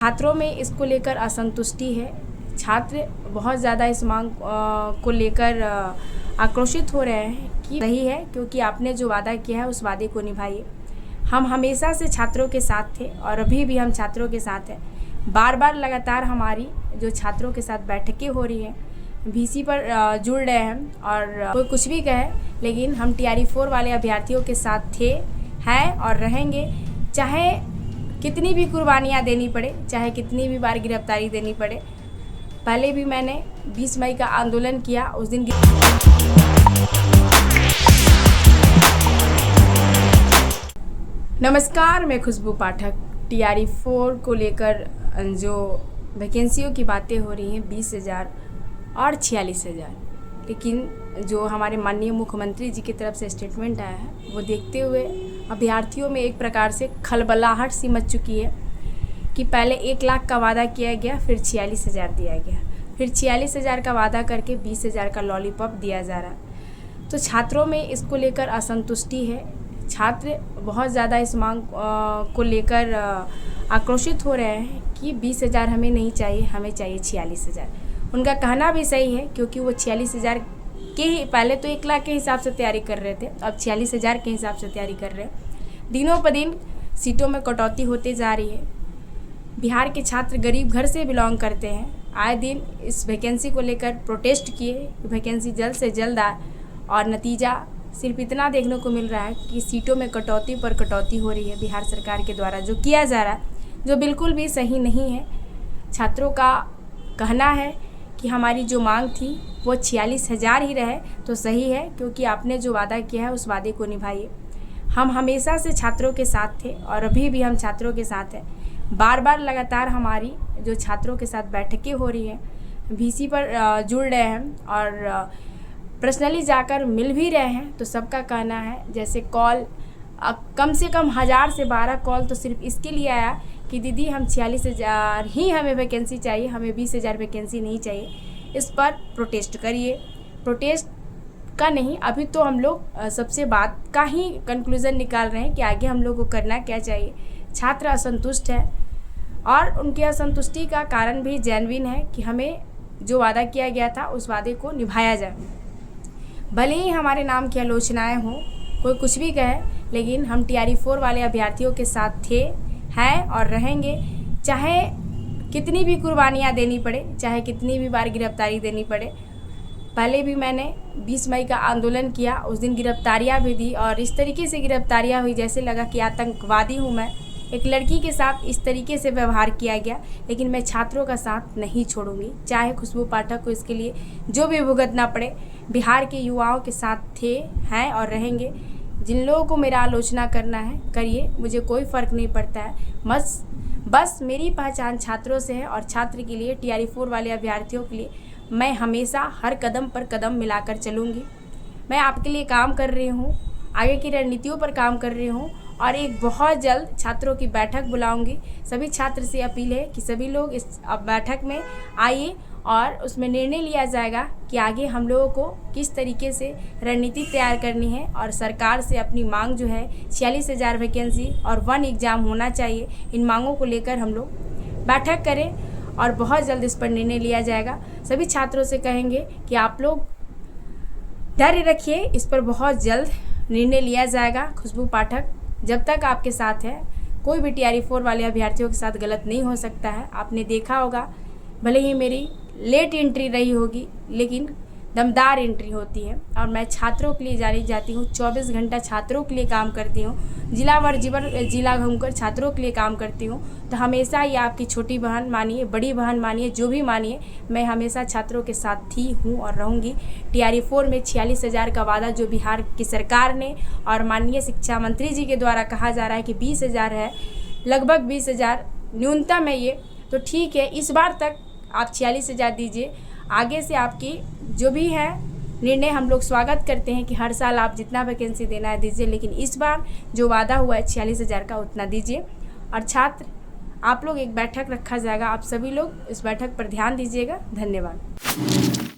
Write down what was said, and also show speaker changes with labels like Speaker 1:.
Speaker 1: छात्रों में इसको लेकर असंतुष्टि है। छात्र बहुत ज़्यादा इस मांग को लेकर आक्रोशित हो रहे हैं कि सही है, क्योंकि आपने जो वादा किया है उस वादे को निभाइए। हम हमेशा से छात्रों के साथ थे और अभी भी हम छात्रों के साथ हैं। बार बार लगातार हमारी जो छात्रों के साथ बैठकें हो रही हैं, वीसी पर जुड़ रहे हैं और कोई कुछ भी कहे, लेकिन हम TRE 4 वाले अभ्यर्थियों के साथ थे, हैं और रहेंगे। चाहे कितनी भी कुर्बानियाँ देनी पड़े, चाहे कितनी भी बार गिरफ्तारी देनी पड़े। पहले भी मैंने 20 मई का आंदोलन किया, उस दिन नमस्कार, मैं खुशबू पाठक। TRE 4 को लेकर जो वैकेंसियों की बातें हो रही हैं 20,000 और 46,000, लेकिन जो हमारे माननीय मुख्यमंत्री जी की तरफ से स्टेटमेंट आया है वो देखते हुए अभ्यर्थियों में एक प्रकार से खलबलाहट सी मच चुकी है कि पहले 1 लाख का वादा किया गया, फिर 46,000 दिया गया, फिर 46,000 का वादा करके 20,000 का लॉलीपॉप दिया जा रहा है। तो छात्रों में इसको लेकर असंतुष्टि है। छात्र बहुत ज़्यादा इस मांग को लेकर आक्रोशित हो रहे हैं कि 20,000 हमें नहीं चाहिए, हमें चाहिए 46,000। उनका कहना भी सही है, क्योंकि वो 46,000 के ही पहले तो 1 लाख के हिसाब से तैयारी कर रहे थे, अब 46,000 के हिसाब से तैयारी कर रहे हैं। दिनों पर दिन सीटों में कटौती होती जा रही है। बिहार के छात्र गरीब घर से बिलोंग करते हैं। आए दिन इस वैकेंसी को लेकर प्रोटेस्ट किए, वैकेंसी जल्द से जल्द आए, और नतीजा सिर्फ इतना देखने को मिल रहा है कि सीटों में कटौती पर कटौती हो रही है बिहार सरकार के द्वारा, जो किया जा रहा है, जो बिल्कुल भी सही नहीं है। छात्रों का कहना है कि हमारी जो मांग थी वो 46,000 ही रहे तो सही है, क्योंकि आपने जो वादा किया है उस वादे को निभाइए। हम हमेशा से छात्रों के साथ थे और अभी भी हम छात्रों के साथ हैं। बार बार लगातार हमारी जो छात्रों के साथ बैठकें हो रही हैं, वीसी पर जुड़ रहे हैं और पर्सनली जाकर मिल भी रहे हैं। तो सबका कहना है, जैसे कॉल कम से कम 1000 से 12 कॉल तो सिर्फ इसके लिए आया कि दीदी हम 46,000 ही हमें वैकेंसी चाहिए, हमें 20,000 वैकेंसी नहीं चाहिए। इस पर प्रोटेस्ट करिए। प्रोटेस्ट का नहीं, अभी तो हम लोग सबसे बात का ही कंक्लूज़न निकाल रहे हैं कि आगे हम लोग को करना क्या चाहिए। छात्र असंतुष्ट है और उनकी असंतुष्टि का कारण भी जेन्युइन है कि हमें जो वादा किया गया था उस वादे को निभाया जाए। भले ही हमारे नाम की आलोचनाएं हों, कोई कुछ भी कहे, लेकिन हम TRE 4 वाले अभ्यर्थियों के साथ थे, हैं और रहेंगे। चाहे कितनी भी कुर्बानियाँ देनी पड़े, चाहे कितनी भी बार गिरफ्तारी देनी पड़े। पहले भी मैंने 20 मई का आंदोलन किया, उस दिन गिरफ्तारियाँ भी दी और इस तरीके से गिरफ्तारियाँ हुई जैसे लगा कि आतंकवादी हूँ मैं। एक लड़की के साथ इस तरीके से व्यवहार किया गया, लेकिन मैं छात्रों का साथ नहीं छोड़ूंगी, चाहे खुशबू पाठक को इसके लिए जो भी भुगतना पड़े। बिहार के युवाओं के साथ थे, हैं और रहेंगे। जिन लोगों को मेरा आलोचना करना है करिए, मुझे कोई फ़र्क नहीं पड़ता है। बस मेरी पहचान छात्रों से है और छात्र के लिए, TRE 4 वाले अभ्यर्थियों के लिए मैं हमेशा हर कदम पर कदम मिलाकर चलूँगी। मैं आपके लिए काम कर रही हूँ, आगे की रणनीतियों पर काम कर रही हूँ और एक बहुत जल्द छात्रों की बैठक बुलाऊंगी। सभी छात्र से अपील है कि सभी लोग इस बैठक में आइए और उसमें निर्णय लिया जाएगा कि आगे हम लोगों को किस तरीके से रणनीति तैयार करनी है और सरकार से अपनी मांग जो है 46,000 वैकेंसी और 1 एग्ज़ाम होना चाहिए, इन मांगों को लेकर हम लोग बैठक करें और बहुत जल्द इस पर निर्णय लिया जाएगा। सभी छात्रों से कहेंगे कि आप लोग धैर्य रखिए, इस पर बहुत जल्द निर्णय लिया जाएगा। खुशबू पाठक जब तक आपके साथ है, कोई भी TRE 4 वाले अभ्यर्थियों के साथ गलत नहीं हो सकता है। आपने देखा होगा, भले ही मेरी लेट एंट्री रही होगी, लेकिन दमदार एंट्री होती है और मैं छात्रों के लिए जानी जाती हूँ। 24 घंटा छात्रों के लिए काम करती हूँ, जिला घूमकर छात्रों के लिए काम करती हूँ। तो हमेशा ये आपकी छोटी बहन मानिए, बड़ी बहन मानिए, जो भी मानिए, मैं हमेशा छात्रों के साथ थी, हूँ और रहूँगी। TRE 4 में 46,000 का वादा जो बिहार की सरकार ने और माननीय शिक्षा मंत्री जी के द्वारा कहा जा रहा है कि 20,000 है, लगभग 20,000 न्यूनतम है ये, तो ठीक है, इस बार तक आप 46,000 दीजिए। आगे से आपकी जो भी है निर्णय हम लोग स्वागत करते हैं कि हर साल आप जितना वैकेंसी देना है दीजिए, लेकिन इस बार जो वादा हुआ है 46,000 का उतना दीजिए। और छात्र आप लोग एक बैठक रखा जाएगा, आप सभी लोग इस बैठक पर ध्यान दीजिएगा। धन्यवाद।